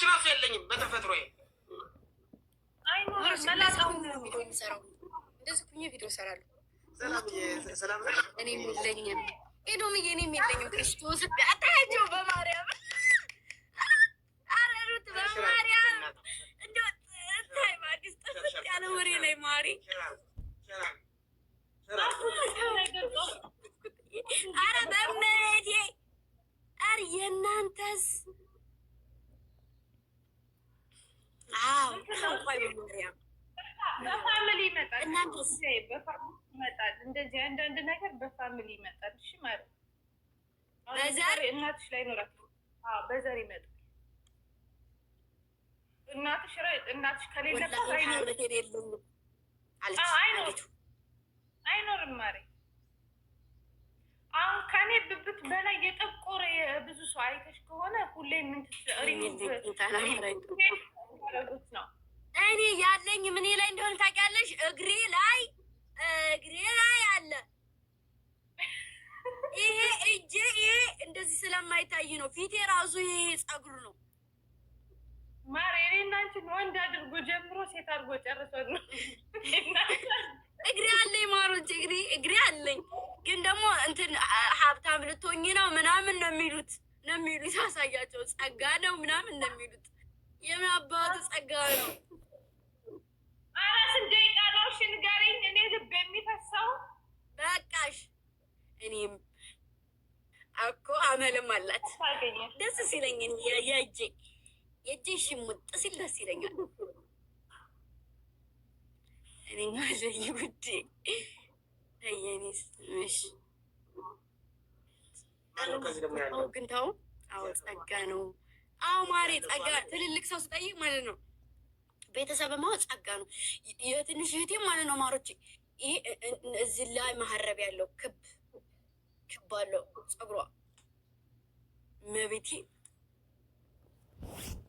ራሱ የለኝም በተፈጥሮዬ። እንደዚህ ኩኝ ቪዲዮ እሰራለሁ። እኔም የለኝም ኤዶምዬ፣ እኔም የለኝም። ክርስቶስ አታያቸው በማርያም አረሩት በማርያም እንደ ታይ ማግስት ያለ ወሬ ላይ ማሪ አረ በእምነቴ አረ የእናንተስ በፋሚሊ ይመጣል። ይመጣል እንደዚህ አንዳንድ ነገር በፋሚሊ ይመጣል። እሺ ማለት በዘር እናትሽ ላይ ኖራት በዘር ይመጣል። እናትሽ ከሌለበት አይኖርም። ማሬ አሁን ከኔ ብብት በላይ የጠቆረ የብዙ ሰው አይተሽ ከሆነ ሁሌ ምን ነው እኔ ያለኝ ምን ላይ እንደሆነ ታውቂያለሽ? እግሬ ላይ አለ። ይሄ እጄ ይሄ እንደዚህ ስለማይታይ ነው። ፊቴ ራሱ ይሄ ጸጉር ነው። ማሬ እኔ እና አንቺን ወንድ አድርጎ ጀምሮ ሴት አድርጎ ጨርሶ ነው። እግሬ አለኝ ማሮች፣ እግሬ አለኝ። ግን ደግሞ እንትን ሀብታም ልትሆኚ ነው ምናምን ነው የሚሉት ያሳያቸው ጸጋ ነው ምናምን ነው የሚሉት። የምን አባቱ ጸጋ ነው? አራስ ደቂቃ ነው። እሺ ንገሪኝ። እኔ ልብ የሚፈሳው በቃሽ። እኔም እኮ አመልም አላት ደስ ሲለኝ የእጄ ሽሙጥ ሲል ደስ ይለኛል። እኔ ማለኝ ውዴ ተየኔስ ምሽ ግን ተው። አዎ ጸጋ ነው። አዎ ማሬ ጸጋ። ትልልቅ ሰው ስጠይቅ ማለት ነው ቤተሰብማ ጸጋ ነው። የትንሽ እህቴ ማለት ነው ማሮቼ፣ ይሄ እዚህ ላይ መሀረብ ያለው ክብ አለው ጸጉሯ። መቤቴ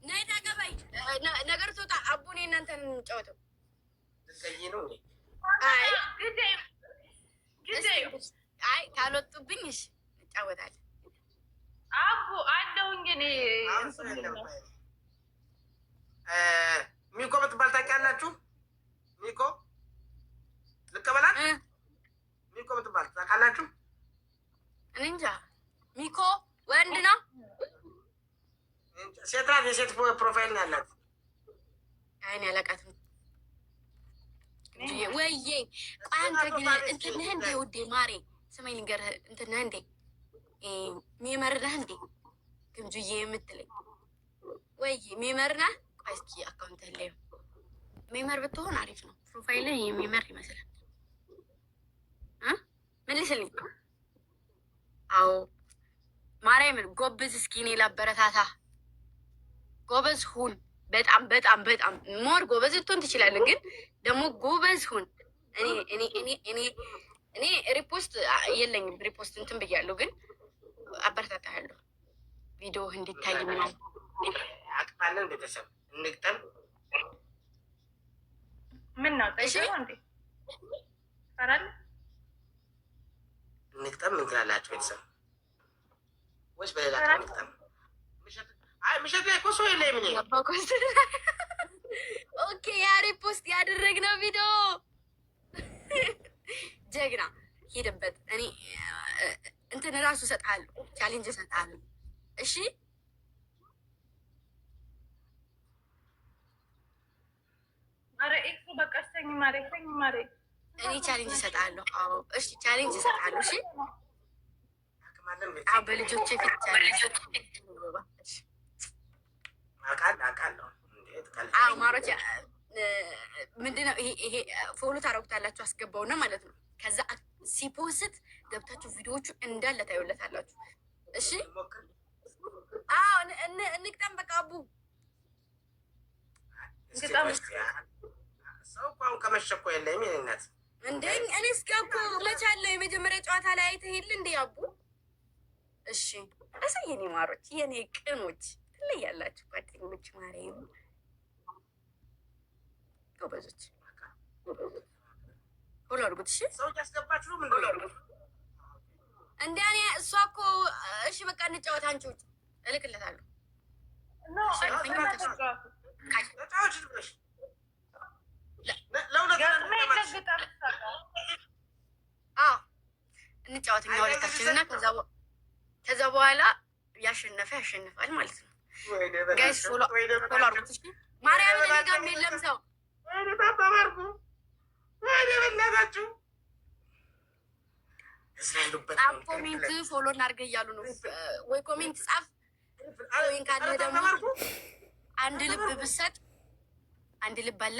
ነይ ተቀበይ ነገር ትወጣ አቡኔ እናንተን እንጫወተው። አይ ካልወጡብኝ እሺ እንጫወታለን። አቡ አለውኝ እኔ ሚኮ ምትባል ታውቂያላችሁ? ሚኮ ልቀበላት። ሚኮ ምትባል ታውቃላችሁ? እኔ እንጃ። ሚኮ ወንድ ነው ሴት ናት? የሴት ፕሮፋይል ነው ያላት። አይን ያለቃትም ወይዬ። ቆይ አንተ ግን እንትን ነህ እንዴ ውዴ? ማሬ ስማኝ ልንገርህ፣ እንትን ነህ እንዴ? ሚመር ነህ እንዴ? ግምጁዬ የምትለኝ ወይዬ ሚመር ነህ? ቆይ እስኪ አካውንትህ ላይ ሚመር ብትሆን አሪፍ ነው። ፕሮፋይልህ የሚመር ይመስላል። መልስልኝ። አዎ ማርያምን ጎበዝ። እስኪ እኔ ላበረታታ። ጎበዝ ሁን። በጣም በጣም በጣም ሞር ጎበዝ ልትሆን ትችላለህ፣ ግን ደግሞ ጎበዝ ሁን። እኔ ሪፖስት የለኝም፣ ሪፖስት እንትን ብያለሁ፣ ግን አበረታታለሁ። ቪዲዮ እንዲታይ ምናምን አቅፋለን። ቤተሰብ እንግጠም። ምን ነው ጠይቀው እንዴ? ፈራል እንግጠም። ምን ትላላችሁ ቤተሰብ? ወይስ በሌላ እንግጠም? ምሽት ላይ ኮሶ የለም። ምን ኦኬ፣ ያ ሪፖስት ያደረግነው ቪዲዮ ጀግና ሄደበት። እኔ እንትን እራሱ እሰጥሃለሁ፣ ቻሌንጅ እሰጥሃለሁ። እሺ አረ ኤክሱ በቃ ተኝ ማሬ እኔ ቻሌንጅ እሰጥሃለሁ። አዎ እሺ፣ ቻሌንጅ እሰጥሃለሁ። እሺ አዎ፣ በልጆቼ ፊት ቻሌንጅ አውቃለሁ። አዎ ማሮች፣ ምንድነው ይሄ ፎሎ ታረጉታላችሁ፣ አስገባውና ማለት ነው። ከዛ ሲፖስት ገብታችሁ ቪዲዮዎቹ እንዳለ ታዩለታላችሁ። እሺ አዎ እንቅጠም። በቃ አቡ ሰው እኮ አሁን ከመሸ እኮ የለም ይልነት እንዴ። እኔ እስኪ እኮ መቻለ የመጀመሪያ ጨዋታ ላይ አይተህ የለ እንዴ አቡ? እሺ አሳየኔ ማሮች፣ የኔ ቅኖች ትለያላችሁ ጓደኞች፣ ማርያም ጎበዞች። ሁሉ አድርጉት። እሺ ሰው ያስገባችሁ ምንድን ነው እንደ እኔ እሷ እኮ እሺ በቃ እንጫወት። አንቺ ውጭ እልክለታለሁ። እንጫወት እኛ ሁለታችን እና ከዛ በኋላ ያሸነፈ ያሸንፋል ማለት ነው። ጋይስ ፎሎ አድርጉት እሺ። ማርያምን እኔ ጋርም የለም ሰው ኮሜንት ፎሎ እናድርግ እያሉ ነው። ወይ ኮሜንት ጻፍ ወይን ካለ ደግሞ አንድ ልብ ብሰጥ አንድ ልብ አለ።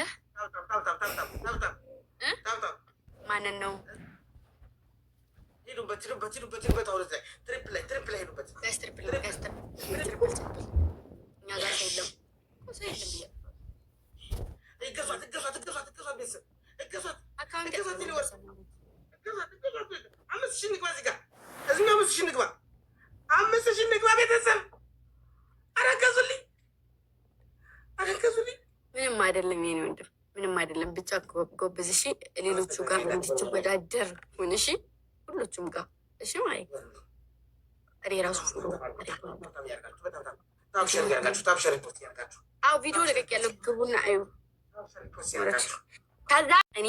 ማንን ነው? ሄዱበት አሁን ትሪፕል ላይ ሄዱበት። እኛ ጋር ሰው የለም አምስት ሺህ ንግባ እዚህ ጋር እዚህኛው 5,000 ንግባ 5,000 ንግባ ቤተሰብ አረገዙልኝ። ምንም አይደለም የኔ ወንድም ምንም አይደለም። ብቻ ጎበዝ እሺ። ሌሎቹ ጋር እንድትወዳደር ሁን እሺ። ሁሎቹም ጋር እሺ። ማይ እኔ ራሱ ቪዲዮ ለቀቅ ያለው ግቡና አዩ። ከዛ እኔ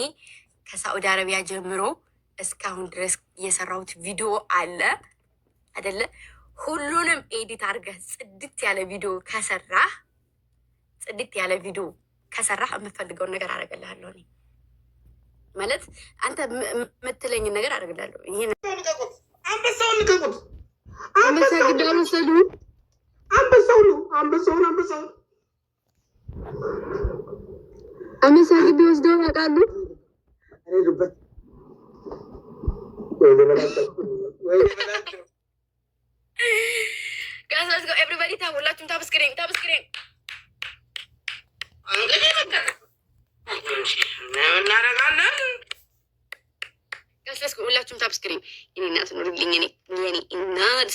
ከሳዑዲ አረቢያ ጀምሮ እስካሁን ድረስ የሰራሁት ቪዲዮ አለ አይደለ? ሁሉንም ኤዲት አድርገህ ጽድት ያለ ቪዲዮ ከሰራህ የምፈልገውን ነገር አደርግልሃለሁ። እኔ ማለት አንተ የምትለኝን ነገር አደርግልሃለሁ። ይሄን አንበሳውን ልቀቁት። አንበሳ ግዳሉ ሰዱ አንበሳውን አንበሳ ግቢ ወስደው ያውቃሉ። ኤቭሪባዲ ሁላችሁም ታብስክሪን እናደርጋለን። ሁላችሁም ታብስክሪን የኔ እናት ኑርልኝ። የኔ እናት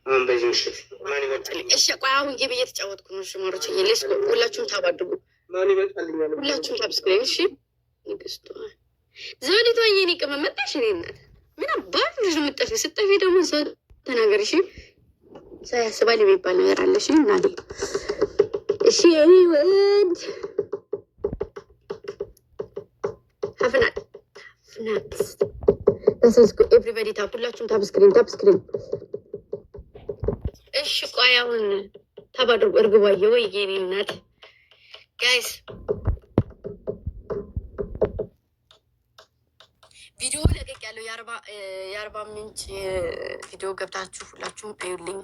አሁን በዚህ ምሽት ማን ይበልጣል? እሺ ቆይ አሁን ጌም እየተጫወትኩ ነው። ሽማሮች እየሌስ ሁላችሁም ታባድጉ። ማን ይበልጣልኛል? ሁላችሁም ታብስክሪን እሺ። ንግስቷ ዘውዲቷ የኔ ቅመም መጣሽ። እኔ እናት ምን አባት ልጅ የምጠፊ ስጠፊ ደግሞ ሰው ተናገር እሺ። ሰው ያስባል የሚባል ነገር አለ እሺ። እናቴ እሺ የኔ ውድ ሀፍናት ተሰስኩ ኤቭሪባዲ ታፕ ሁላችሁም ታብስክሪን እሺ ቆይ አሁን ታባድርጉ። እርግቧየ ወይ የኔ እናት ጋይስ ቪዲዮ ለቀቅ ያለው የአርባ ምንጭ ቪዲዮ ገብታችሁ ሁላችሁም አዩልኝ።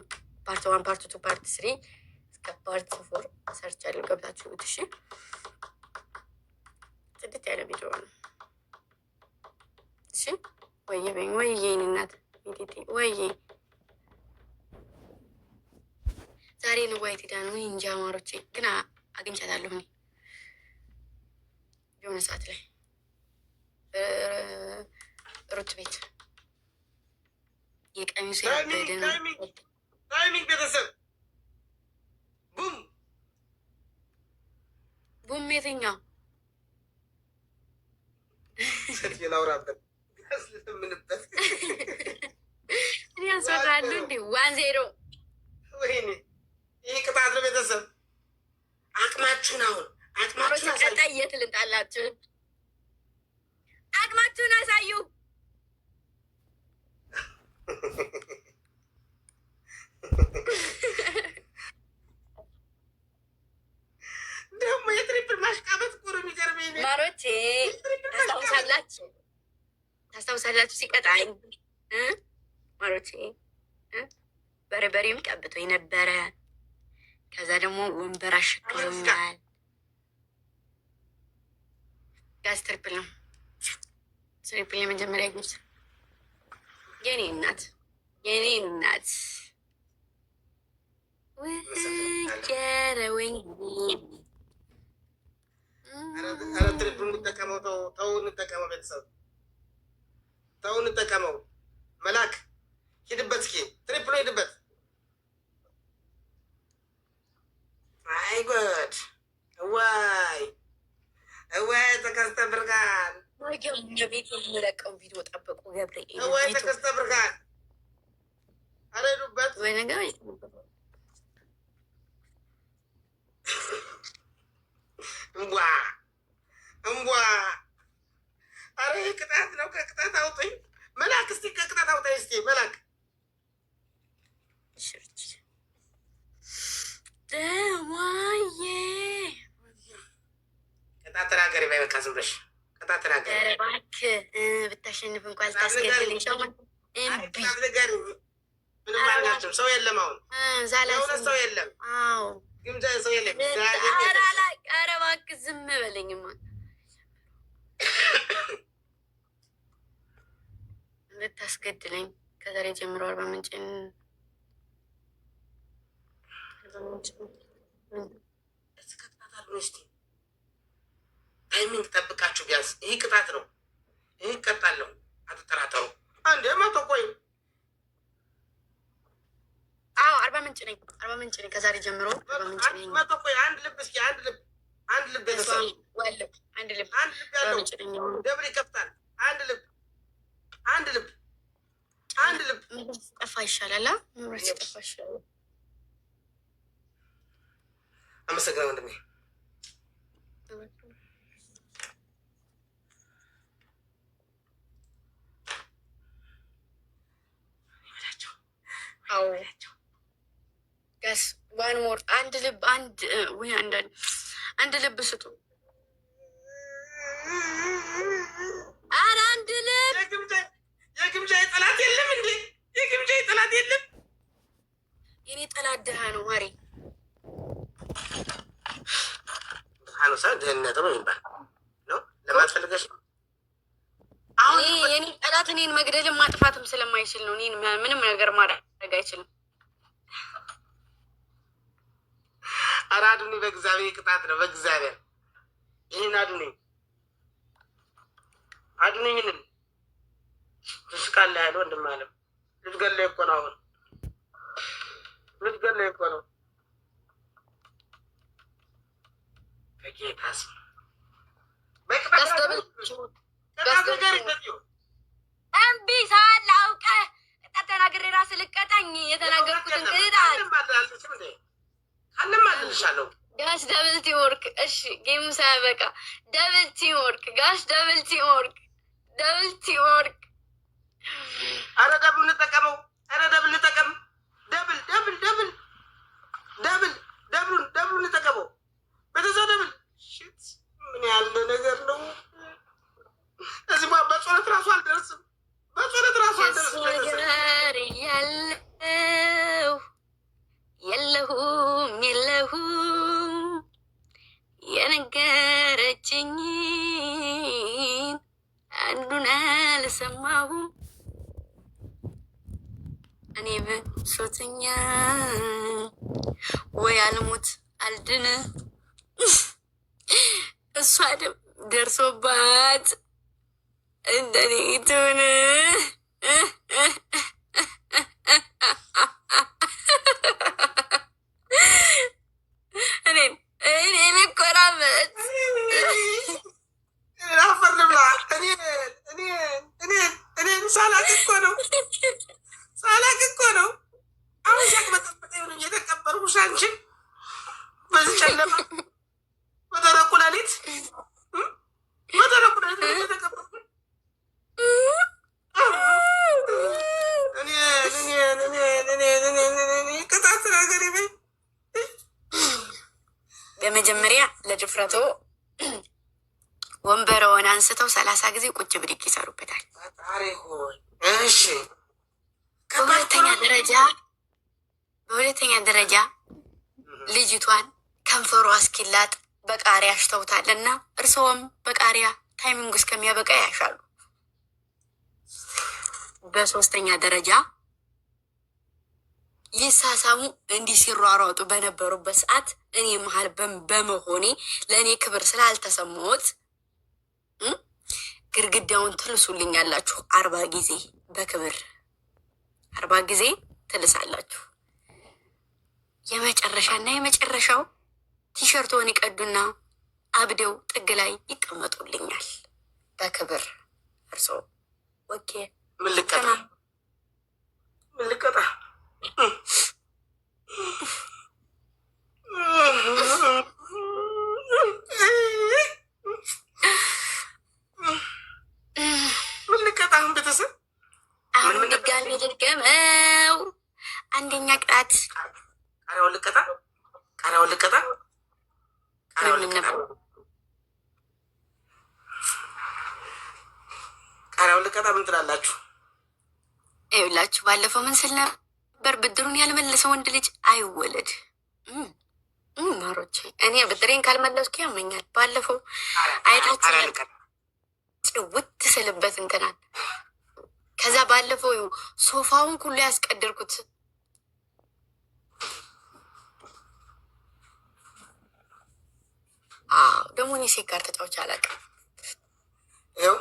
ፓርት 1 ፓርት 2 ፓርት 3 እስከ ፓርት 4 ሰርች ያለው ገብታችሁ እሺ። ጽድት ያለ ቪዲዮ ነው እሺ። ወይዬ በይኝ ወይዬ የኔ እናት ሚዲቲ ወይዬ ዛሬ ነው ዋይት ሄዳ ነው እንጂ አማሮቼ ግን አግኝቻታለሁ የሆነ ሰዓት ላይ ሩት ቤት የቀሚሱ ያበደ ነው። ታይሚንግ ቤተሰብ ቡም የትኛው ላውራበት ያስልምንበት እኔ ያስወራሉ እንዲ 1-0 ወይኔ ይህ ቅጣት ነው ቤተሰብ። አቅማችሁን ቀጣይ የት ልንጣላችሁ? አቅማችሁን አሳዩ። ደግሞ የትሪፕል ማሽቃበጥ እኮ ነው የሚገርመኝ። ማሮቼ ታስታውሳላችሁ ሲቀጣኝ ማሮቼ በርበሬም ቀብቶ ነበረ። ከዛ ደግሞ ወንበር አሸክሞኛል። ጋዝ ትሪፕል ነው። ትሪፕል የመጀመሪያ ግብስ የኔ እናት ውጀረወኝ። ኧረ ትሪፕል እንጠቀመው። ተው እንጠቀመው። ቤተሰብ ተው እንጠቀመው። መላክ ሂድበት፣ እስኪ ትሪፕል ሂድበት። አይ ጉድ! እዋይ ተከስተ ብርቃን ቤት የሚለቀው ቪዲዮ ጠብቁ። ገብርኤል ወይ ተከስተ ብርሃን አለዱበት ወይ ነገር እንቧ እንቧ። አረ ቅጣት ነው። ከቅጣት አውጥኝ መላክ። እስቲ ከቅጣት አውጣኝ እስቲ መላክ። ደዋዬ ቅጣት ተናገሪ። ባይበቃ ዝም ብለሽ ቅጣት ተናገሪ። ኧረ እባክህ ብታሸንፍ እንኳን ልታስገድልኝ ሰው ቅጣት ንገሪ። ምንም አድርጋቸው ሰው የለም። አሁን የእውነት ሰው የለም። አዎ ግምጃ ሰው የለም። ኧረ እባክህ ዝም በለኝማ። ልታስገድለኝ ከዛሬ ጀምሮ አርባ ምንጭን ታይሚንግ ጠብቃችሁ ቢያንስ ይህ ቅጣት ነው። ይህ እቀጣለሁ፣ አትጠራጠሩ። አንዴ መቶ ቆይ። አዎ አርባ ምንጭ ነኝ። አርባ ምንጭ ነኝ ከዛሬ ጀምሮ አርባ ምንጭ ነኝ። መቶ ቆይ። አንድ ልብ እስኪ አንድ ልብ አንድ ልብ አንድ ልብ ያለው ደብር ይከፍታል። አንድ ልብ አንድ ልብ አንድ ልብ። ጠፋ ይሻላል። ምራት ጠፋ ይሻላል። አመሰግናለሁ ወንድሜ። አዎ ጋስ ዋን ሞር አንድ ልብ አንድ ወይ አንድ ልብ ስጡ። ኧረ አንድ ልብ። የግምጃ ጠላት የለም እንዴ? የግምጃ ጠላት የለም። የኔ ጠላት ድሃ ነው ማሬ። ድሃ ነው ሳይሆን ድህነት ነው የሚባል ነው። ለማትፈልገሽ ነው። አሁን የኔ ጠላት እኔን መግደልም ማጥፋትም ስለማይችል ነው። እኔን ምንም ነገር ማድረግ አይችልም። ኧረ አዱኒ በእግዚአብሔር ቅጣት ነው። በእግዚአብሔር ይህን አዱኒ ይህንን ትስቃለህ ያለ ወንድም አለም ልትገለኝ እኮ ነው። አሁን ልትገለኝ እኮ ነው። በጌታ ስም እምቢ ሳለ አውቀህ ተናግሬ ራስህ ልቀጣኝ። የተናገርኩትን ቅጣት አለም አልልሻለሁ። ጋሽ ደብል ቲወርክ። እሺ ጌሙ ሳያበቃ ደብል ቲወርክ ጋሽ ደብል ቲወርክ ደብል ቲወርክ። አረ ደብል እንጠቀመው። አረ ደብል እንጠቀም። ደብል ደብል ደብል ደብል ደብሉን እንጠቀመው። ቤተሰብ ደብል ሽት ምን ያለ ነገር ነው። እዚህ በጸሎት ራሱ አልደርስም። በጸሎት ራሱ አልደርስም። ነገር ያለው የለሁም የነገረችኝ አንዱን አልሰማሁም። እኔ ብሶተኛ ወይ አልሞት አልድን እሷ ደርሶባት እንደኔ ትሁን። እኔ ልኮራበት አፈር ልብላ። እኔን ሳላቅ እኮ ነው አሁን ሻቅ መጠበጠ ሆነ የተቀበልኩሽ አንቺን በዚህ ጨለማ በደረቁ ሌሊት የተቀበልኩ ቅጣት ነገር ይበኝ። በመጀመሪያ ለድፍረቶ ወንበረውን አንስተው 30 ጊዜ ቁጭ ብድግ ይሰሩበታል። እሺ በሁለተኛ ደረጃ ልጅቷን ከንፈሯ እስኪላጥ በቃሪያ አሽተውታል እና እርስዎም በቃሪያ ታይሚንግ እስከሚያበቃ ያሻሉ። በሶስተኛ ደረጃ ይሳሳሙ እንዲህ ሲሯሯጡ በነበሩበት ሰዓት እኔ መሀል በመሆኔ ለእኔ ክብር ስላልተሰማዎት ግድግዳውን ትልሱልኛላችሁ 40 ጊዜ በክብር 40 ጊዜ ትልሳላችሁ። የመጨረሻና የመጨረሻው ቲሸርቶን ይቀዱና አብደው ጥግ ላይ ይቀመጡልኛል በክብር እርሶ ኦኬ። ምን ልቀጣ? ምን ልቀጣ? ምን ልቀጣ? ቤተሰብ አሁን ድጋሚ ልድገመው። አንደኛ ቅጣት ቃሪያውን ልቀጣ? ቃሪያውን ልቀጣ? ቃሪያውን ልቀጣ? ቃሪያውን ልቀጣ? ምን ትላላችሁ? ይኸውላችሁ ባለፈው ምን ስል ነበር? ብድሩን ያልመለሰ ወንድ ልጅ አይወለድ። ማሮቼ እኔ ብድሬን ካልመለስኩ ያመኛል። ባለፈው አይታችሁ ጭውት ስልበት እንትናል። ከዛ ባለፈው ሶፋውን ሁሉ ያስቀደርኩት ደግሞ እኔ ሴት ጋር ተጫውቼ አላውቅም። ይኸው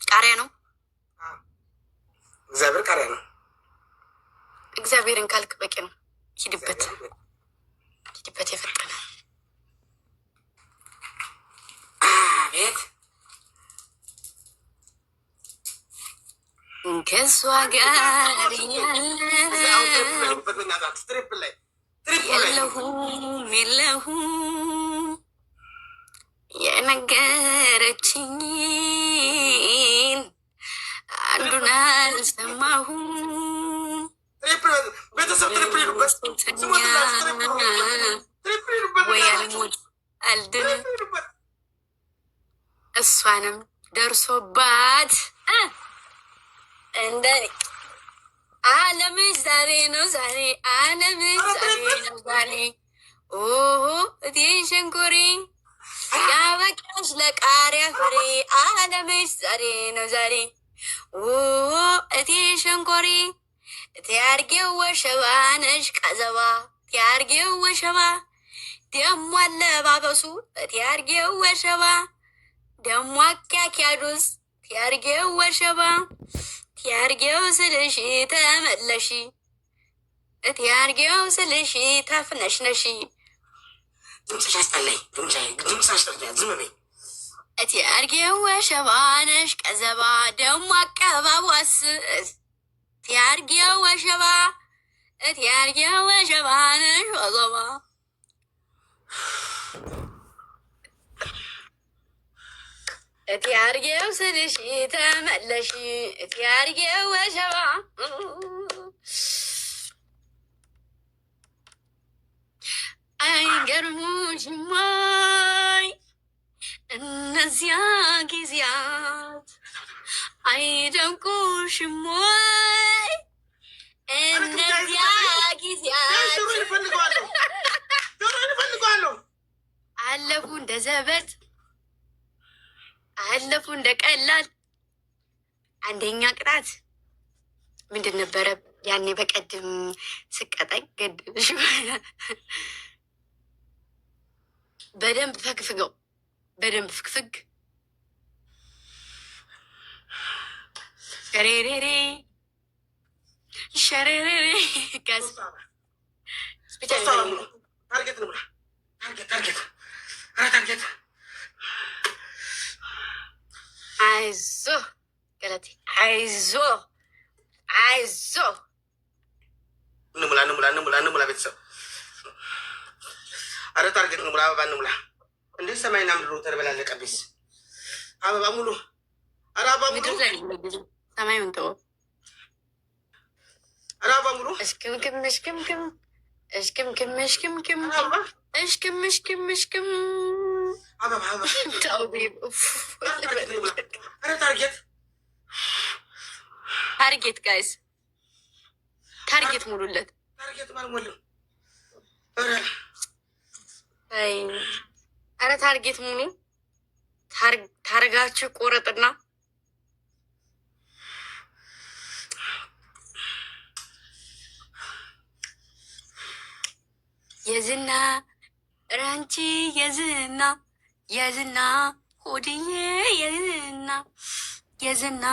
ቃሪያ ነው። እግዚአብሔር ቃሪያ ነው። እግዚአብሔርን ካልክ በቂ ነው። ሂድበት ሂድበት፣ የፈጠነ ቤት ከሷ ጋር የለሁም የነገረችኝን አንዱን አልሰማሁም። ወይ አልሞት አልድንም እሷንም ደርሶባት እንደኔ አለምሽ ዛሬ ነው ዛሬ አለምሽ ዛሬ ነው ዛሬ እቴ ሸንኮሬ ያበቃሽ ለቃሪያ ፍሬ አለምሽ ዛሬ ነው ዛሬ እቴ ሸንኮሬ እቴ አርጌው ወሸባ ነሽ ቀዘባ እቴ አርጌው ወሸባ ደሞ አለባበሱ እቴ አርጌው ወሸባ ደሞ አኪያኪያዱስ እቴ አርጌው ወሸባ እቴ አርጌው ስልሽ ተመለሺ እቴ አርጌው ስልሽ ተፍነሽነሺ ድምፅሽ አስጠላኝ። ድምፅሽ አስጠላኝ። ዝም በይ። እቴ አርጌው ወሸባ ነሽ ቀዘባ ደሞ አቀባቧስ እቴ አርጌው ወሸባ እቴ አርጌው ወሸባ ነሽ ቀዘባ እቴ አርጌው ስልሽ ተመለሺ እቴ አርጌው ወሸባ አይገርሙሽም ወይ እነዚያ ጊዜያት? አይደንቁሽም ወይ እነዚያ ጊዜያት? አለፉ እንደ ዘበት አለፉ እንደ ቀላል። አንደኛ ቅጣት ምንድን ነበረ? ያኔ በቀድም ስቀጣኝ ገድልሽ በደንብ ፈግፍገው በደንብ ፍግፍግ ሸሬሬሬ ሸሬሬሬ ጋዝ ታርጌት ነው። ታርጌት አይዞ ገለቴ አይዞ አይዞ እንሙላ ቤተሰብ። አረ ታርጌት እንሙላ። አበባ እንሙላ። እንዴት ሰማይና ምድሩ ተደበላለቀብኝ። አበባ ሙሉ። አረ አበባ ሙሉ። ሰማይ ምን ተወው። አረ አበባ ሙሉ። እሽክምክም እሽክምክም እሽክምክም እሽክምክም እሽክም እሽክም አበባ አረ ታርጌት ጋይስ ታርጌት ሙሉለት። ታርጌት ባልሞላው አረ ታርጌት ሙሉ ታርጋችሁ ቆረጥና የዝና ራንቺ የዝና ሆድዬ የዝና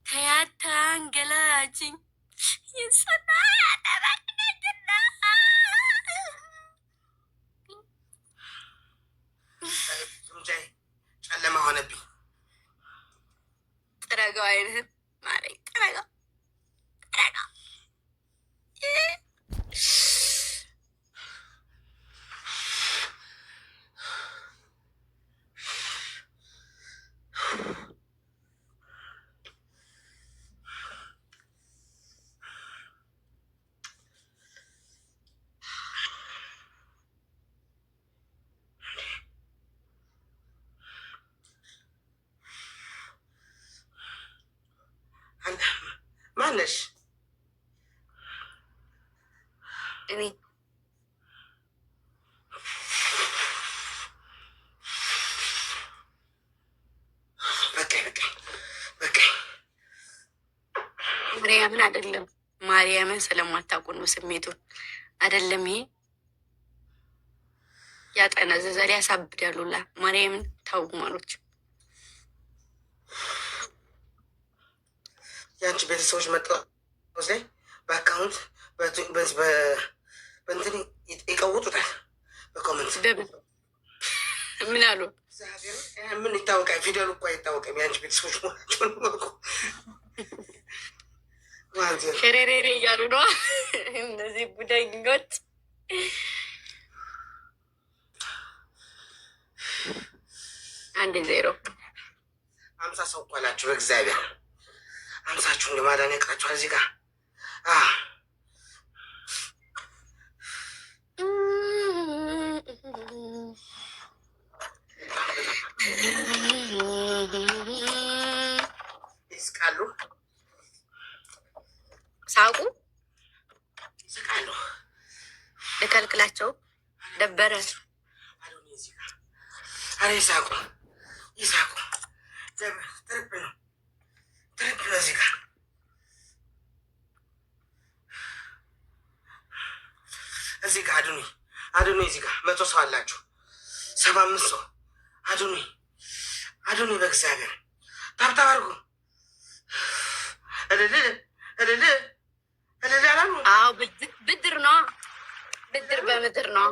ተያታ አንገላጅኝ ይሰና ያደረግነግና ጨለማ ሆነብኝ። ጥረገው አይንህን ማሬ ጥረገው ጥረገው። ማነሽ? እኔ ማርያምን አይደለም ማርያምን ስለማታውቁ ነው ስሜቱን አይደለም። ይሄ ያጠነዘዛል ያሳብዳሉላ። ማርያምን ታው ማሎች የአንቺ ቤተሰቦች መጥተው ላይ በአካውንት በእንትን ይቀውጡታል። በኮመንት ምን አሉ? ምን ይታወቃል? ፊደሉ እኮ አይታወቅም። የአንቺ ቤተሰቦች መሆናቸውን ሸሬሬሬ እያሉ ነው እነዚህ ቡዳይኞች። 1-0 50 ሰው እኮ አላችሁ በእግዚአብሔር 50ችሁን ለማዳን ያቅራችኋል። እዚህ ጋር ይስቃሉ፣ ሳቁ፣ ይስቃሉ። ልከልክላቸው ደበረ። አረ ይሳቁ፣ ይሳቁ። ትርፕ ነው፣ ትርፕ ነው። እዚህ ጋር እዚህ ጋር አድኑኝ፣ አድኑኝ። እዚህ ጋር 100 ሰው አላችሁ፣ 75 ሰው አድኑኝ፣ አድኑኝ። በእግዚአብሔር ታብታብ አድርጉ። እልል እልል እልል አላሉ። አዎ ብድር ነው፣ ብድር በምድር ነው።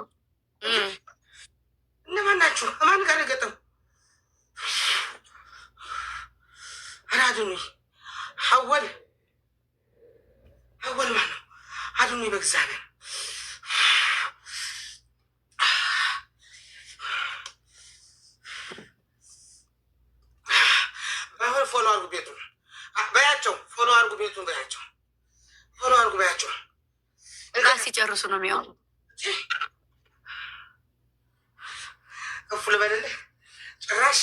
እነማን ናችሁ? እማን ጋር ገጠም አድኑኝ። ሐወል ሐወል ማን ነው? አድኑኝ በእግዚአብሔር። አሁን ፎሎ አድርጉ ቤቱን በያቸው፣ ፎሎ አድርጉ ቤቱን በያቸው፣ ፎሎ አድርጉ በያቸው። እጋ ሲጨርሱ ነው የሚሆኑ። ከፍ ልበልልህ ጭራሽ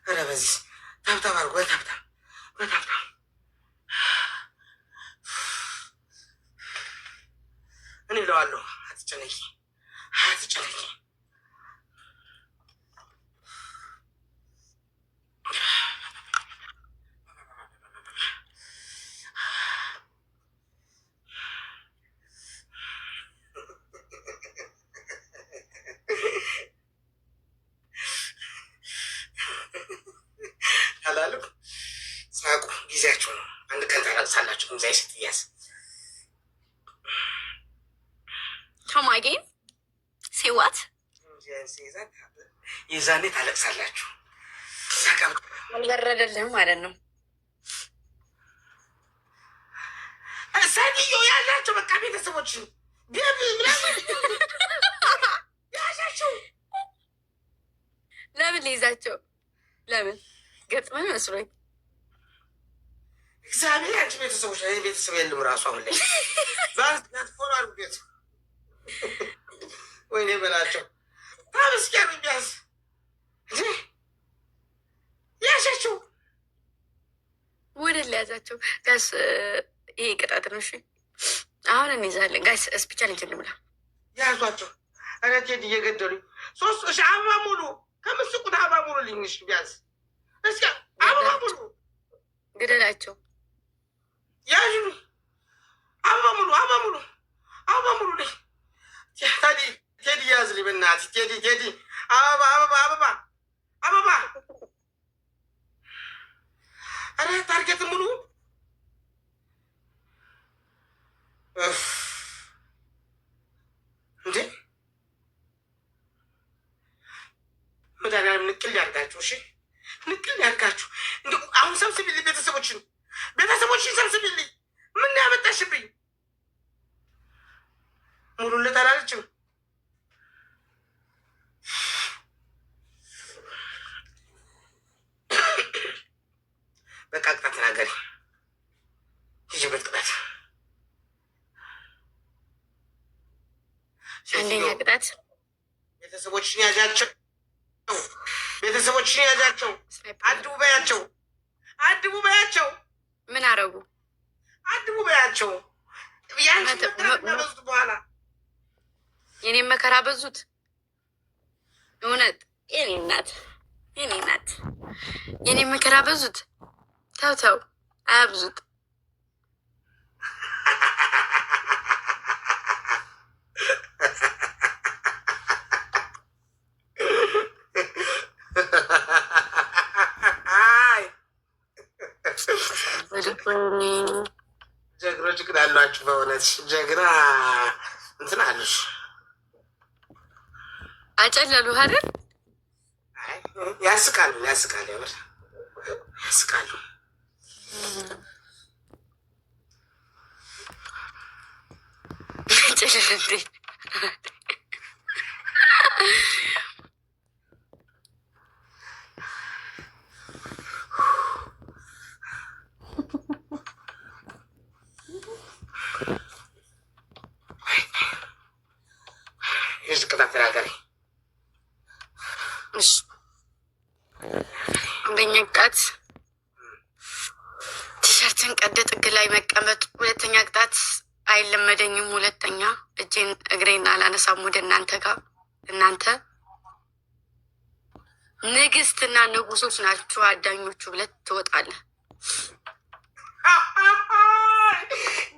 ኧረ በዚህ ታብታብ አድርጉ፣ በታብታብ በታብታብ እኔ እለዋለሁ። አትጨነቂ፣ አትጨነቂ። አላሉ ሳቁ፣ ጊዜያቸው ነው። አንድ ቀን ታለቅሳላችሁ። ሙዛይ ስትያዝ ቶማጌን ሲዋት የዛኔ ታለቅሳላችሁ። አልበረደልህም ማለት ነው። ሴትዮ ያላቸው በቃ ቤተሰቦች ገብ ምናምን ያሻቸው ለምን ሊይዛቸው ለምን ገጥመን መስሎኝ እግዚአብሔር አንቺ ቤተሰቦች ቤተሰብ የለም ራሱ አሁን ላይ ፎሎ አድርጉ ቤቱ ወይኔ በላቸው ታመስኪያ ቢያዝ ያሻቸው ወደ ሊያዛቸው ጋስ ይሄ ቅጣት ነው። እሺ አሁን እንይዛለን ጋስ እስፒቻ ልንችል ብላ ያዟቸው። ኧረ ቴዲ እየገደሉኝ 3 ሺህ አበባ ሙሉ ከምስቁት አበባ ሙሉ ልኝሽ ቢያዝ እስኪ አበባ ሙሉ ግደላቸው። ያዥ አበባ ሙሉ አበባ ሙሉ አበባ ሙሉ ልኝ ታዲ ቴዲ ያዝልኝ በእናትህ ቴዲ ቴዲ አበባ አበባ አበባ አበባ ኧረ ታርጌት ሙሉ እንዴ መድኃኒዓለም ንቅል ያድርጋችሁ። እሺ ንቅል ያድርጋችሁ። እንዲ አሁን ሰብስቢልኝ፣ ቤተሰቦችን ሰብስቢልኝ። ምን ያመጣሽብኝ? ሙሉለት አላለችም። በቃ ቅጣት ተናገሪ። ይጅበት ቅጣት አንደኛ ቅጣት ቤተሰቦችን ያዣቸው፣ አድቡ በያቸው። ምን አረጉ? አድቡ በያቸው። ያንቺ በዙት በኋላ የኔም መከራ በዙት። እውነት የኔ እናት የኔም መከራ በዙት። ተው አያብዙት። ጀግኖች ግን አሏችሁ። በእውነት ጀግና እንትን አሉሽ። አጨለሉ አይደል? ያስቃሉ፣ ያስቃሉ። አንደኛ ቅጣት ቲሸርትን ቀደ ጥግ ላይ መቀመጥ። ሁለተኛ ቅጣት አይለመደኝም። ሁለተኛ እጄን እግሬን አላነሳም ወደ እናንተ ጋር። እናንተ ንግስትና ንጉሶች ናችሁ አዳኞቹ ብለህ ትወጣለህ።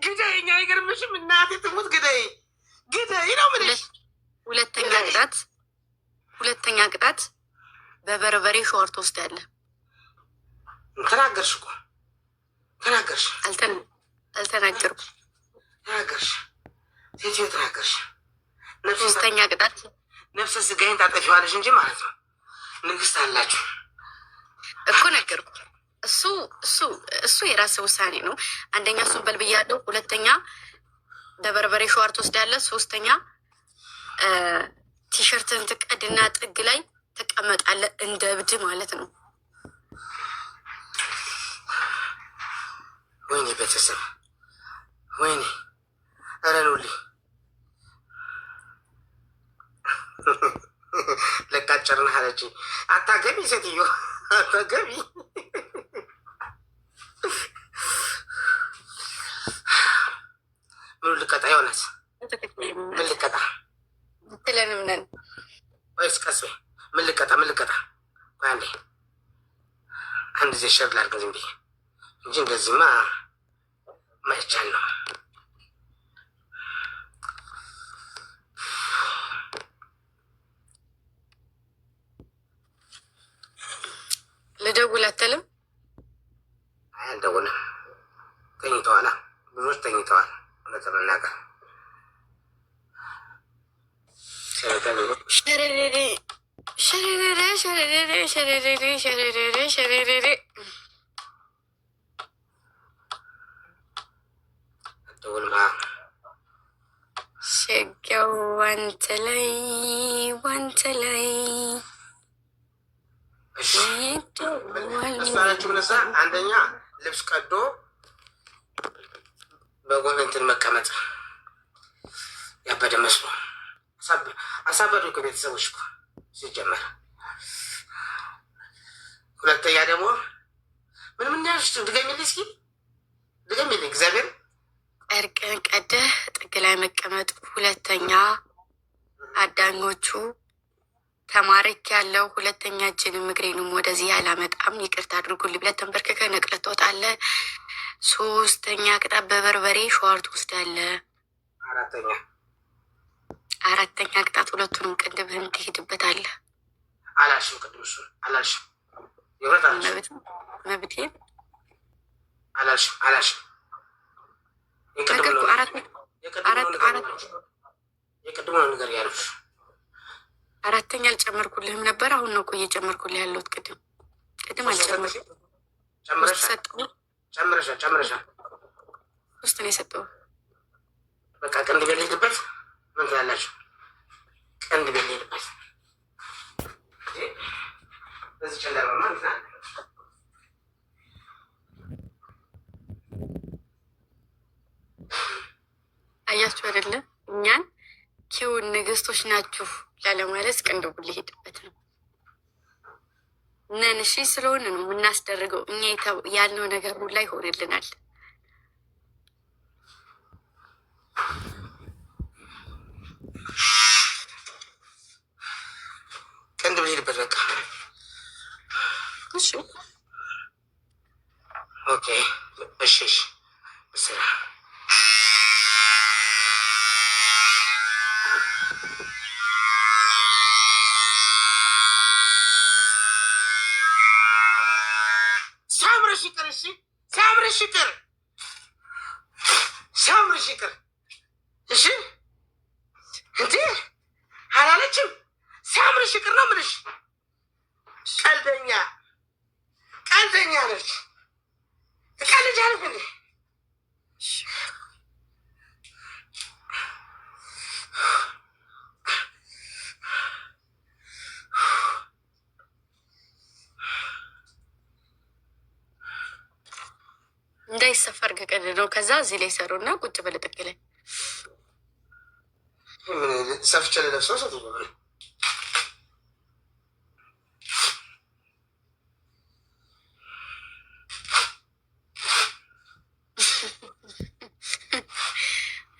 ግደይኛ አይገርምሽም? እናቴ ትሙት ግደይ ነው የምልሽ። ሁለተኛ ቅጣት በበርበሬ ሻወር ትወስዳለህ። ተናገርሽ እኮ ተናገርሽ። አልተናገርኩም። ተናገርሽ ሴትዮ ተናገርሽ። ሶስተኛ ቅጣት ነፍሰ ስጋዬን ታጠፊዋለሽ እንጂ ማለት ነው። ንግስት አላችሁ እኮ ነገርኩ። እሱ የራስ ውሳኔ ነው። አንደኛ እሱን በልብያለሁ። ሁለተኛ በበርበሬ ሻወር ትወስዳለህ። ሶስተኛ ቲሸርትን ትቀድና ጥግ ላይ ተቀመጣለህ እንደ እብድ ማለት ነው። ወይኔ ቤተሰብ ወይኔ ረኑልኝ። ለቃጨርን አለችኝ። አታገቢ ሴትዮ አታገቢ። ምን ልቀጣ ይሆናት? ምን ልቀጣ ትለንም ነን ወይስ ቀስ በይ? ምን ልቀጣ? አንዴ አንድ ጊዜ ሸር ላድርግ ዝም ብዬ እንጂ እንደዚህማ ማይቻል ነው። ልደውል አትልም? አልደውልም። ተኝተዋል፣ ብዙዎች ተኝተዋል። እውነት ለመናገር ሸጋው ዋንተ ላይ እሷናችሁ ምነሳ አንደኛ ልብስ ቀዶ በጎን እንትን መቀመጥ ያበደ መስሎ አሳበዱ ከቤተሰቦች ሲጀመር። ሁለተኛ ደግሞ ምንም ያልሽ ድገሚልኝ፣ እስኪ ድገሚልኝ እግዚአብሔር። ጨርቅን ቀደህ ጥግ ላይ መቀመጥ። ሁለተኛ አዳኞቹ ተማረክ ያለው። ሁለተኛ እጅንም እግሬንም ወደዚህ አላመጣም ይቅርታ አድርጉልኝ ብለህ ተንበርክከህ ነቅለህ ትወጣለህ። ሶስተኛ ቅጣት በበርበሬ ሻወር ትወስዳለህ። አራተኛ ቅጣት ሁለቱንም ቅንድብህን ትሄድበታለህ። አላልሽም? ቅድም እሱን አላልሽም? የሁለት አላልሽም? መብቴን አላልሽም? የቅድሙ ነው ነገር ያሉሽ። 4ኛ አልጨመርኩልህም ነበር። አሁን ነው እኮ እየጨመርኩልህ ያለሁት። ቅድም አልጨመርኩም። ጨምረሻል። 3 ነው የሰጠሁት። በቃ ቀንድ ቤት ልሄድበት። ምን ትላላችሁ? ቀንድ ቤት ልሄድበት። በዚህ ጨለማ አያችሁ አይደለ? እኛን ኪውን ንግስቶች ናችሁ ላለማለት ቅንድቡ ሊሄድበት ነው። ነን እሺ ስለሆነ ነው የምናስደርገው። እኛ ያልነው ነገር ሁላ ይሆንልናል። ቅንድብ ሊሄድበት በቃ እሺ ኦኬ እሺ እሺ ሲያምርሽ ይቅር። እሺ እንዴ አላለችም? ሲያምርሽ ይቅር ነው የምልሽ። ቀልደኛ ነች። ትቀልጃለሽ እንዴ? እንዳይሰፈር ከቀድ ነው። ከዛ እዚህ ላይ ሰሩ እና ቁጭ በለ ጥግ ላይ ሰፍቼ ለለብሰው ሰ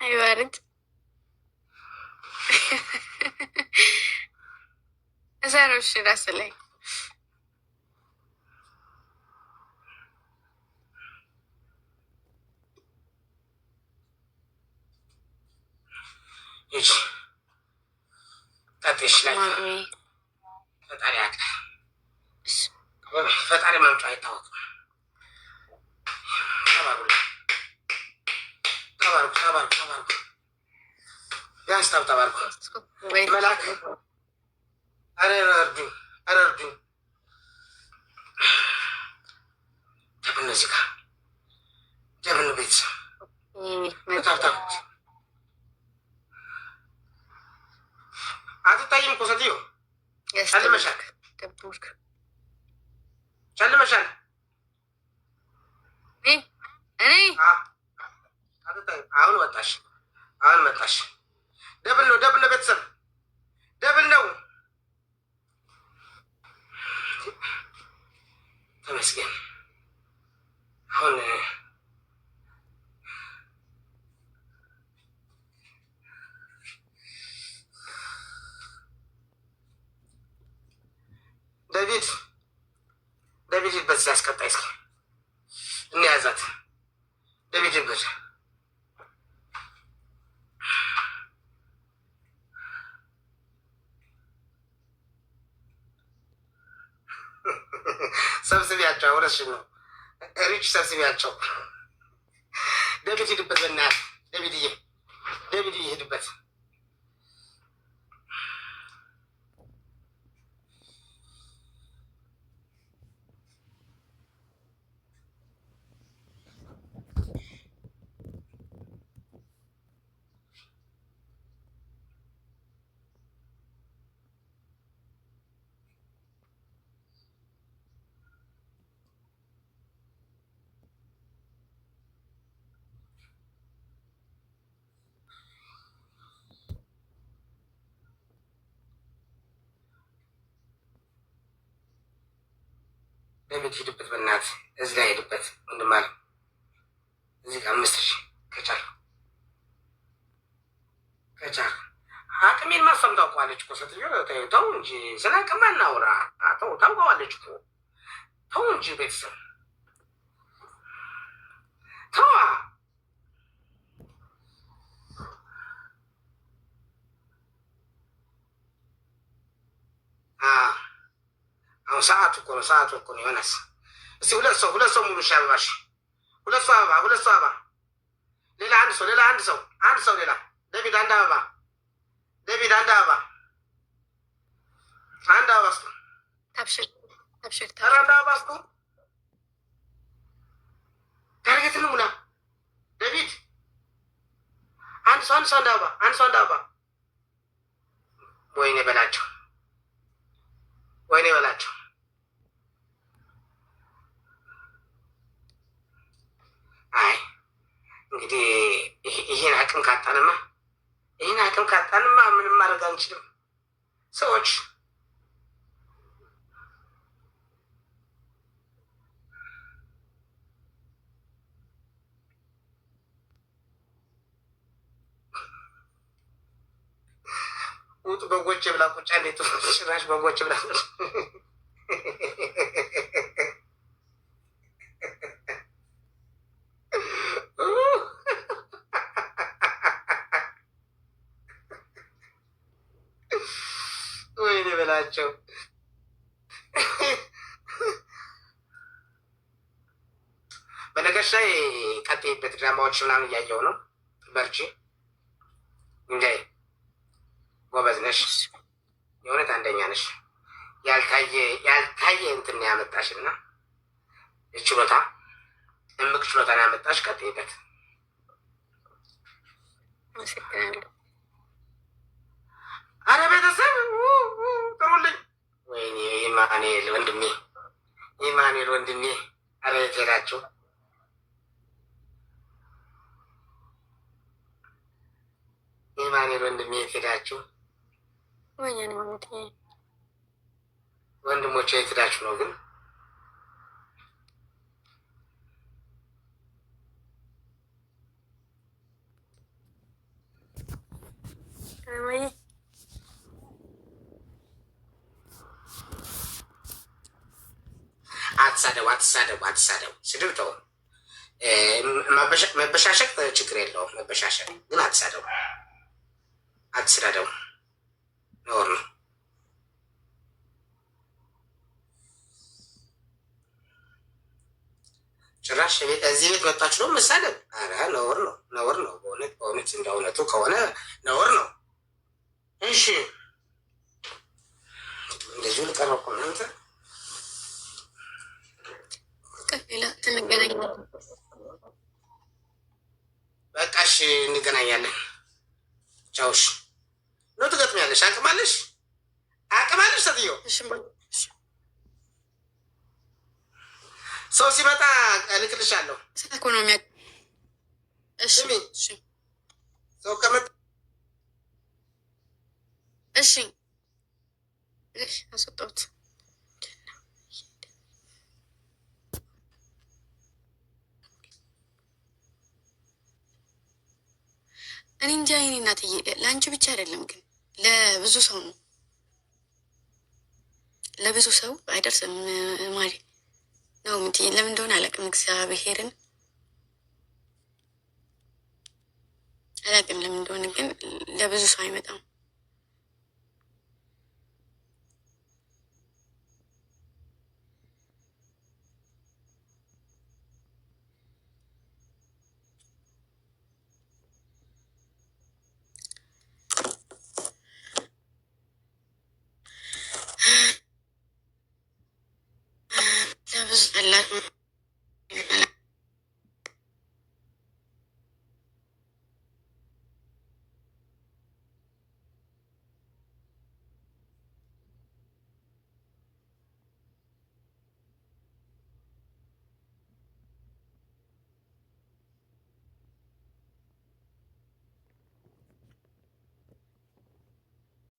አይባርድ እሰሮሽ ራስ ላይ ጠጤሽ ላይ ፈጣሪ ያውቃል። ፈጣሪ መምጫ አይታወቅም። ተባርኩ ቢያንስ ተባርኩ መላክ። ኧረ እርዱኝ። ደብን እዚህ ጋር ደብን ቤተሰብ አትታይም እኮ ሴትዮ። ጨልመሻል። አሁን ወጣሽ። አሁን መጣሽ። ደብል ነው ቤተሰብ ደብል ነው። ተመስገን። አሁን ዴቪድ በዚህ አስቀጣይ እስኪ እንያዛት። ዴቪድ በ ሰብስቢያቸው። እውነትሽን ነው ሪች ሰብስቢያቸው። ዴቪድ ሂድበት፣ በእናትህ ዴቪድ ሂድበት። ዴቪድ ሂድበት፣ በእናትህ እዚህ ላይ ሂድበት። ወንድም አለ እዚህ ጋር 5000 ከቻል አቅሜን ማሰም ታውቀዋለች እኮ ሴትዮ። ተው እንጂ ስለ አቅም አናውራ። ታውቀዋለች እኮ ተው እንጂ ቤተሰብ ተዋ። አሁን ሰዓቱ እኮ ነው ዮናስ። እስኪ ሁለት ሰው ሙሉ ሻባሽ፣ ሁለት ሰው አበባ፣ ሌላ አንድ ሰው ሌላ ዴቪድ አንድ አበባ፣ አንድ አባስቶ ታብሽር ታብሽር አንድ አባስቶ ታርጌት ነው ሙላ ዴቪድ አንድ ሰው አንድ አበባ ወይኔ በላቸው አይ እንግዲህ ይሄን አቅም ካጣንማ ምንም ማድረግ አንችልም ሰዎች ውጡ በጎች ብላ ቁጫ እንዴት ጭራሽ በጎች ብላ ወይኔ በላቸው። በነገርሽ ላይ ቀጥይበት ድራማዎች ምናምን እያየው ነው። በርቺ እንዴ ጎበዝ ነሽ፣ የእውነት አንደኛ ነሽ። ያልታየ እንትን ያመጣሽና ችሎታ እምቅ ችሎታ ነው ያመጣሽ። ቀጥይበት። አረ ቤተሰብ ጥሩልኝ። ወይኔ ኢማኑኤል ወንድሜ፣ አረ የት ሄዳችሁ? ኢማኑኤል ወንድሜ የት ሄዳችሁ? ወንድሞቼ የት ሄዳችሁ ነው ግን? አትሳደቡ። ስድብ ተው። መበሻሸቅ ችግር የለውም። መበሻሸቅ ግን አትሳደቡ። ነውር ነው። ጭራሽ እዚህ ቤት መጣችሁ ነው መሳደብ? ኧረ ነውር ነው። በእውነት እንደ እውነቱ ከሆነ ነውር ነው። እሺ እንደዚሁ ልቀረቁ እናንተ በቃ እሺ፣ እንገናኛለን። ቻውሽ ነው ትገጥሚያለሽ። አቅም አለሽ ሴትዮ። ሰው ሲመጣ እልክልሻለሁ። ሰው ከመጣ እሺ አስወጣሁት። እኔ እንጃ የኔ እናትዬ፣ ለአንቺ ብቻ አይደለም ግን ለብዙ ሰው ነው። ለብዙ ሰው አይደርስም ማሪ ነው ምትይ። ለምን እንደሆነ አላውቅም። እግዚአብሔርን አላውቅም ለምን እንደሆነ ግን ለብዙ ሰው አይመጣም።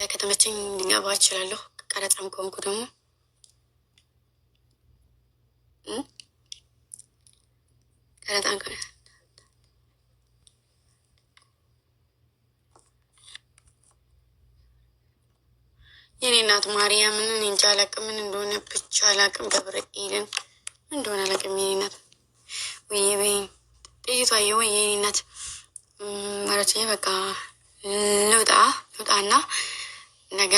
ከተመቸኝ ልገባ እችላለሁ። ቀረጻም ከሆንኩ ደግሞ ቀረጻም የኔ እናት ማርያምን እኔ እንጃ አላውቅም፣ ምን እንደሆነ ብቻ አላውቅም። ገብርኤልን ምን እንደሆነ አላውቅም። የኔ እናት ወይ ጥይቷ ወይ የኔ እናት ማለት በቃ ልውጣና ነገ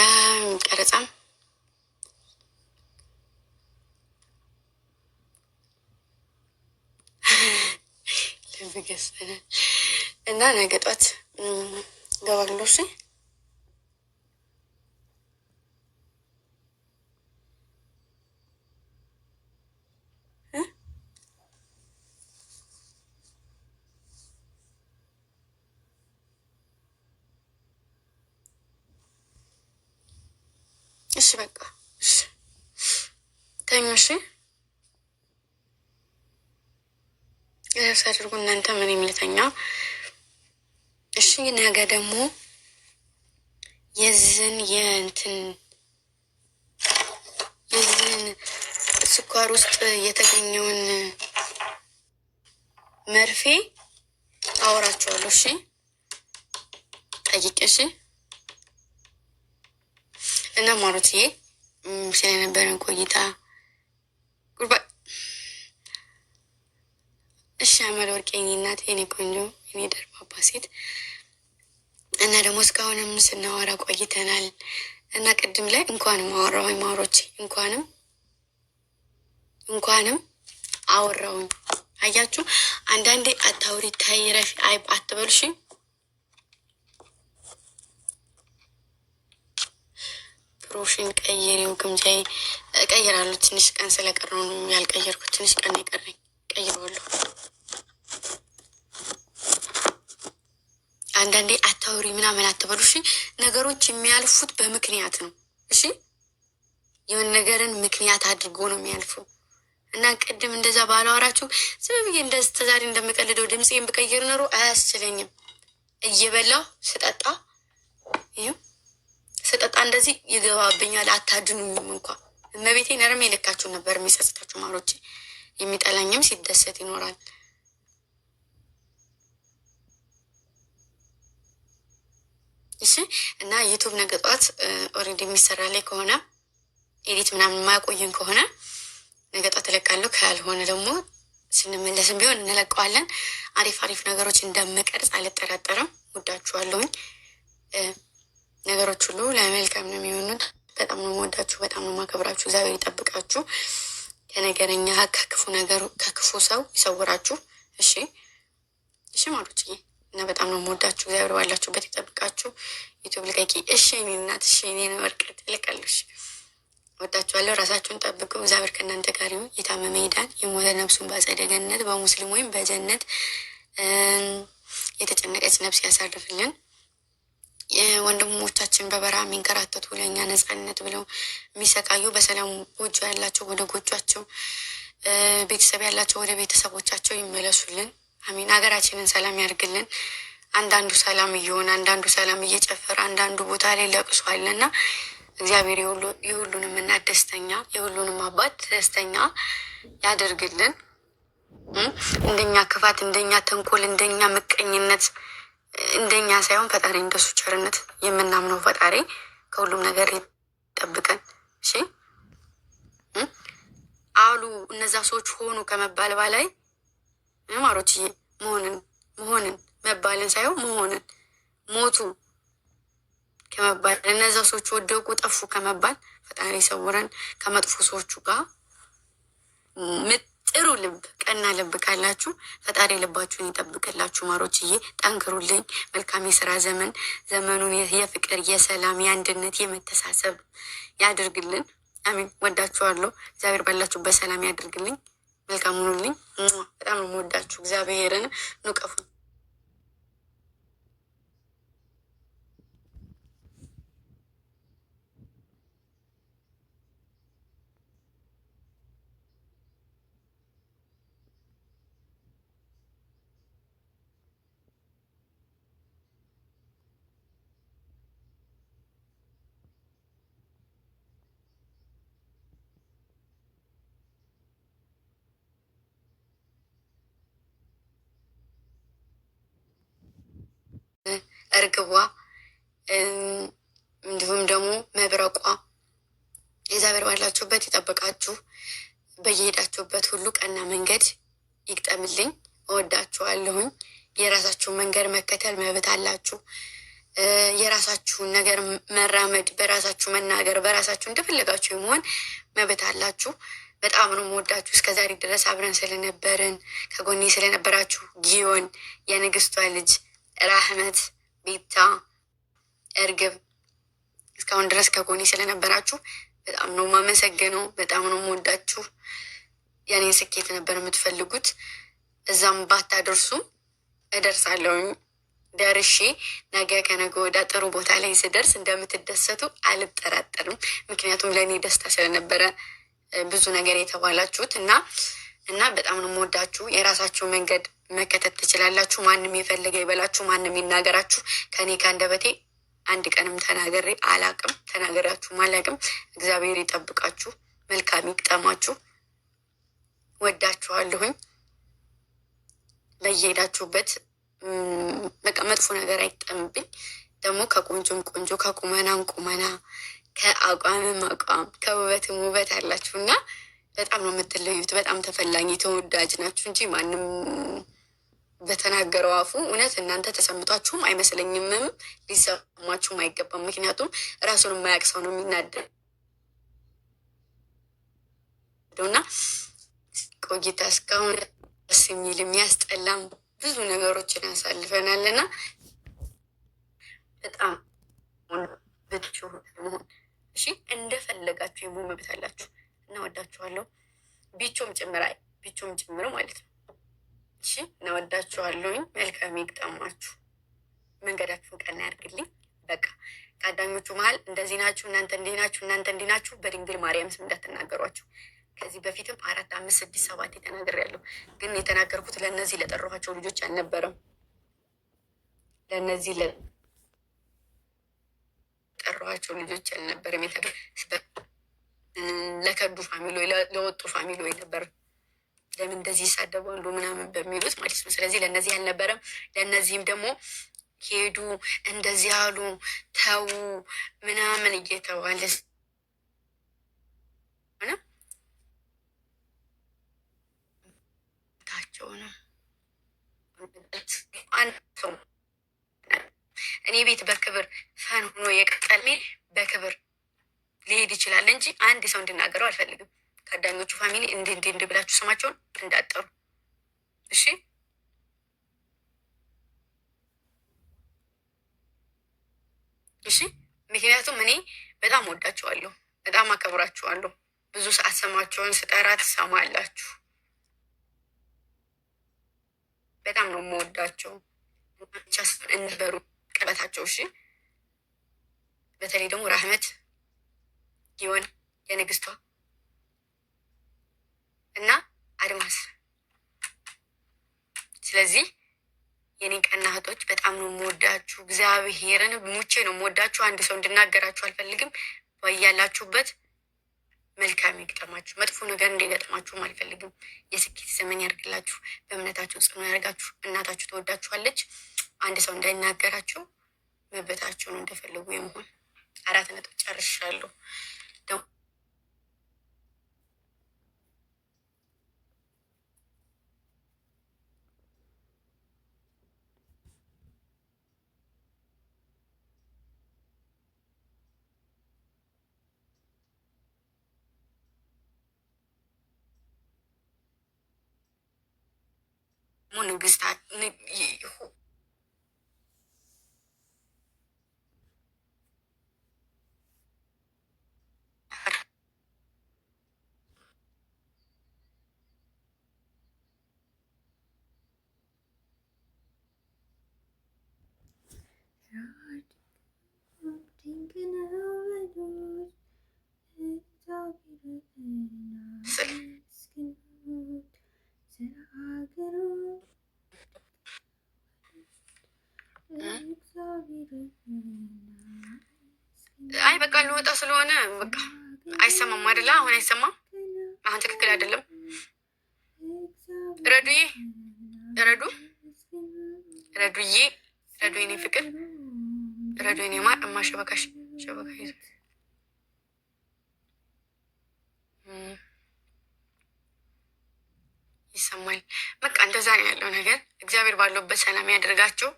ቀረጻም ልብገሰነ እና ነገ ጧት ገባለሁ። እሺ በቃ እሺ ተኙ። እሺ እረፍት አድርጉ እናንተ ምን የምልተኛ። እሺ ነገ ደግሞ የዝን ስኳር ውስጥ የተገኘውን መርፌ አወራቸዋለሁ። እሺ ጠይቄ እሺ። እና ማሩትዬ ስለነበረን ቆይታ ጉርባ እሺ። አመል ወርቄ የኔ እናት፣ የኔ ቆንጆ፣ የኔ ደርባባ ሴት እና ደግሞ እስካሁንም ስናወራ ቆይተናል። እና ቅድም ላይ እንኳንም አወራሁኝ ማሮቼ፣ እንኳንም አወራሁኝ። አያችሁ አንዳንዴ አታውሪ ታይ ረፊ አይብ አትበሉሽ። ፕሮሽን ቀይሬው ግምጃዬ እቀይራለሁ። ትንሽ ቀን ስለቀረው ነው ያልቀየርኩት። ትንሽ ቀን የቀረኝ ቀይረዋለሁ። አንዳንዴ አታውሪ ምናምን አትበሉ እሺ። ነገሮች የሚያልፉት በምክንያት ነው እሺ። የሆነ ነገርን ምክንያት አድርጎ ነው የሚያልፈው። እና ቅድም እንደዛ ባላወራችሁ ዝም ብዬ ዛሬ እንደምቀልደው ድምፄን ብቀይር ኖሮ አያስችለኝም። እየበላሁ ስጠጣ እንደዚህ ይገባብኛል። አታድኑኝም እንኳ እመቤቴ ነርሜ ልካችሁ ነበር የሚጸጽታችሁ ማሮቼ። የሚጠላኝም ሲደሰት ይኖራል። እሺ እና ዩቱብ ነገ ጠዋት ኦልሬዲ የሚሰራ ላይ ከሆነ ኤዲት ምናምን የማያቆይን ከሆነ ነገ ጠዋት እለቃለሁ። ካልሆነ ደግሞ ስንመለስም ቢሆን እንለቀዋለን። አሪፍ ነገሮች እንደምቀርጽ አልጠራጠርም። ወዳችኋለሁኝ። ነገሮች ሁሉ ለመልካም ነው የሚሆኑት። በጣም ነው የምወዳችሁ፣ በጣም ነው የማከብራችሁ። እግዚአብሔር ይጠብቃችሁ ከነገረኛ ከክፉ ሰው ይሰውራችሁ። እሺ ማሮችዬ እና በጣም ነው የምወዳችሁ። እግዚአብሔር ባላችሁበት ይጠብቃችሁ። ዩቱብ ልቀቂ እሺ። እኔ እናት እሺ፣ እኔ ነው ወርቀት ልቀልሽ። ወዳችኋለሁ። ራሳችሁን ጠብቁ። እግዚአብሔር ከእናንተ ጋር ይሁን። የታመመ ይዳን፣ የሞተ ነፍሱን በአጸደ ገነት በሙስሊም ወይም በጀነት የተጨነቀች ነፍስ ያሳርፍልን። ወንድሞቻችን በበረሃ የሚንከራተቱ ለእኛ ነጻነት ብለው የሚሰቃዩ በሰላም ጎጆ ያላቸው ወደ ጎጇቸው፣ ቤተሰብ ያላቸው ወደ ቤተሰቦቻቸው ይመለሱልን። አሚን። ሀገራችንን ሰላም ያርግልን። አንዳንዱ ሰላም እየሆነ አንዳንዱ ሰላም እየጨፈረ አንዳንዱ ቦታ ላይ ለቅሷል እና እግዚአብሔር የሁሉንም እናት ደስተኛ የሁሉንም አባት ደስተኛ ያደርግልን። እንደኛ ክፋት፣ እንደኛ ተንኮል፣ እንደኛ ምቀኝነት እንደኛ ሳይሆን ፈጣሪ እንደሱ ቸርነት የምናምነው ፈጣሪ ከሁሉም ነገር ይጠብቀን። እሺ አሉ እነዛ ሰዎች ሆኑ ከመባል በላይ ማሮችዬ መሆንን መባልን ሳይሆን መሆንን ሞቱ ከመባል እነዛ ሰዎች ወደቁ ጠፉ ከመባል ፈጣሪ ሰውረን። ከመጥፎ ሰዎቹ ጋር ጥሩ ልብ ቀና ልብ ካላችሁ ፈጣሪ ልባችሁን ይጠብቅላችሁ። ማሮችዬ ጠንክሩልኝ። መልካም የስራ ዘመኑን የፍቅር፣ የሰላም፣ የአንድነት፣ የመተሳሰብ ያድርግልን። አሚን። ወዳችኋለሁ። እግዚአብሔር ባላችሁበት ሰላም ያድርግልኝ። መልካም ሁኑልኝ። በጣም ነው የምወዳችሁ። እግዚአብሔርን ንቀፉ። እርግቧ እንዲሁም ደግሞ መብረቋ እግዚአብሔር ባላችሁበት ይጠብቃችሁ። በየሄዳችሁበት ሁሉ ቀና መንገድ ይግጠምልኝ። እወዳችኋለሁኝ። የራሳችሁን መንገድ መከተል መብት አላችሁ። የራሳችሁን ነገር መራመድ፣ በራሳችሁ መናገር፣ በራሳችሁ እንደፈለጋችሁ የመሆን መብት አላችሁ። በጣም ነው የምወዳችሁ። እስከዛሬ ድረስ አብረን ስለነበርን ከጎኔ ስለነበራችሁ ጊዮን፣ የንግስቷ ልጅ ራህመት፣ ቤታ፣ እርግብ እስካሁን ድረስ ከጎኔ ስለነበራችሁ በጣም ነው የማመሰግነው። በጣም ነው የምወዳችሁ። የኔን ስኬት ነበር የምትፈልጉት። እዛም ባታደርሱም እደርሳለሁኝ። ደርሼ ነገ ከነገ ወዲያ ጥሩ ቦታ ላይ ስደርስ እንደምትደሰቱ አልጠራጠርም። ምክንያቱም ለእኔ ደስታ ስለነበረ ብዙ ነገር የተባላችሁት እና በጣም ነው የምወዳችሁ። የራሳችሁ መንገድ መከተት ትችላላችሁ። ማንም የፈለገ ይበላችሁ፣ ማንም ይናገራችሁ። ከኔ ከአንደበቴ አንድ ቀንም ተናገሬ አላቅም፣ ተናገራችሁም አላቅም። እግዚአብሔር ይጠብቃችሁ፣ መልካም ይግጠማችሁ። ወዳችኋለሁኝ። በየሄዳችሁበት በቃ መጥፎ ነገር አይጠምብኝ። ደግሞ ከቆንጆም ቆንጆ፣ ከቁመናም ቁመና፣ ከአቋምም አቋም፣ ከውበትም ውበት አላችሁ እና በጣም ነው የምትለዩት። በጣም ተፈላጊ ተወዳጅ ናችሁ እንጂ ማንም በተናገረው አፉ እውነት እናንተ ተሰምቷችሁም አይመስለኝምም፣ ሊሰማችሁም አይገባም። ምክንያቱም ራሱን የማያውቅ ሰው ነው የሚናደደው እና ቆይታ እስካሁን ደስ የሚል የሚያስጠላም ብዙ ነገሮችን ያሳልፈናል እና በጣም ብትችሉ መሆን እሺ፣ እንደፈለጋችሁ የመሆን መብት አላችሁ እና ወዳችኋለሁ። ቢቾም ጭምር ማለት ነው። እሺ፣ እና ወዳችኋለሁኝ። መልካም ይግጠማችሁ፣ መንገዳችሁን ቀና ያድርግልኝ። በቃ ከአዳኞቹ መሀል እንደዚህ ናችሁ፣ እናንተ እንዲህ ናችሁ፣ እናንተ እንዲህ ናችሁ በድንግል ማርያም ስም እንዳትናገሯቸው። ከዚህ በፊትም 4፣ 5፣ 6፣ 7 ተናግሬያለሁ። ግን የተናገርኩት ለእነዚህ ለጠራኋቸው ልጆች አልነበረም። ለእነዚህ ለጠራኋቸው ልጆች አልነበረም። ለከዱ ፋሚሊ፣ ለወጡ ፋሚሊ ነበር። ለምን እንደዚህ ይሳደባሉ ምናምን በሚሉት ማለት ነው። ስለዚህ ለእነዚህ አልነበረም። ለእነዚህም ደግሞ ሄዱ እንደዚህ አሉ ተዉ ምናምን እየተባለ ነው። አንድ ሰው እኔ ቤት በክብር ፈን ሆኖ የቀጠል በክብር ሊሄድ ይችላል እንጂ አንድ ሰው እንድናገረው አልፈልግም። ከአዳኞቹ ፋሚሊ እንድ ብላችሁ ስማቸውን እንዳጠሩ እሺ። እሺ፣ ምክንያቱም እኔ በጣም ወዳችኋለሁ፣ በጣም አከብራችኋለሁ። ብዙ ሰዓት ስማቸውን ስጠራ ትሰማላችሁ። በጣም ነው የምወዳቸው። ብቻ እንበሩ ቅርበታቸው። እሺ፣ በተለይ ደግሞ ራህመት ይሆን የንግስቷ እና አድማስ። ስለዚህ የኔ ቀና እህቶች በጣም ነው የምወዳችሁ። እግዚአብሔርን ሙቼ ነው የምወዳችሁ። አንድ ሰው እንድናገራችሁ አልፈልግም። ባያላችሁበት መልካም ይግጠማችሁ፣ መጥፎ ነገር እንዲገጥማችሁም አልፈልግም። የስኬት ዘመን ያድርግላችሁ፣ በእምነታችሁ ጽኑ ያደርጋችሁ። እናታችሁ ትወዳችኋለች። አንድ ሰው እንዳይናገራችሁ መበታችሁ ነው እንደፈለጉ የመሆን 4 ነጥብ ጨርሻለሁ። ንግስታት አይ በቃ ልወጣ ስለሆነ በቃ አይሰማም አይደለ? አሁን አይሰማም። አሁን ትክክል አይደለም። ረዱዬ ረዱዬ የኔ ፍቅር ረዱ የኔ ማር እማ ሸበካሽ ሸበካ ይዘ ይሰማል። በቃ እንደዛ ነው ያለው ነገር። እግዚአብሔር ባለበት ሰላም ያደርጋቸው።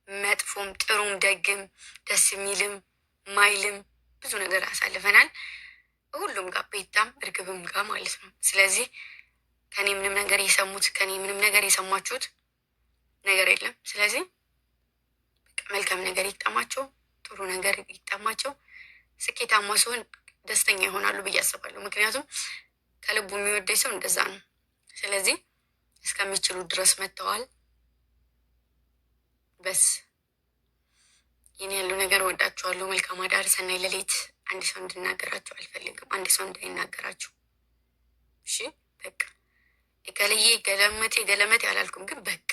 መጥፎም ጥሩም ደግም ደስ የሚልም ማይልም ብዙ ነገር አሳልፈናል። ሁሉም ጋር ቤታም እርግብም ጋር ማለት ነው። ስለዚህ ከኔ ምንም ነገር የሰሙት ከኔ ምንም ነገር የሰማችሁት ነገር የለም። ስለዚህ መልካም ነገር ይጠማቸው፣ ጥሩ ነገር ይጠማቸው። ስኬታማ ሲሆን ደስተኛ ይሆናሉ ብዬ አስባለሁ። ምክንያቱም ከልቡ የሚወደኝ ሰው እንደዛ ነው። ስለዚህ እስከሚችሉ ድረስ መጥተዋል። በስ ይህን ያለው ነገር ወዳችኋለሁ። መልካም አዳር፣ ሰናይ ሌሊት። አንድ ሰው እንድናገራችሁ አልፈልግም። አንድ ሰው እንዳይናገራችሁ እሺ። በቃ የከልዬ ገለመቴ አላልኩም፣ ግን በቃ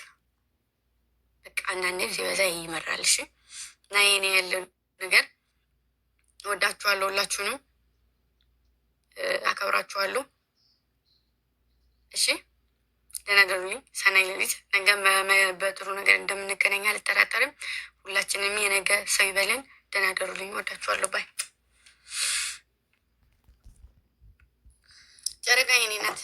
አንዳንዴ ሲበዛ ይመራል። እሺ እና ይህን ያለው ነገር ወዳችኋለሁ። ሁላችሁንም አከብራችኋለሁ። እሺ ለነገሩልኝ ሰናይ ሌሊት። ነገ በጥሩ ነገር እንደምንገናኝ አልጠራጠርም። ሁላችንም የነገ ሰው ይበለን። ደህና ደሩልኝ። ወዳችኋለሁ። ባይ ጨረቃ የኔ ናት።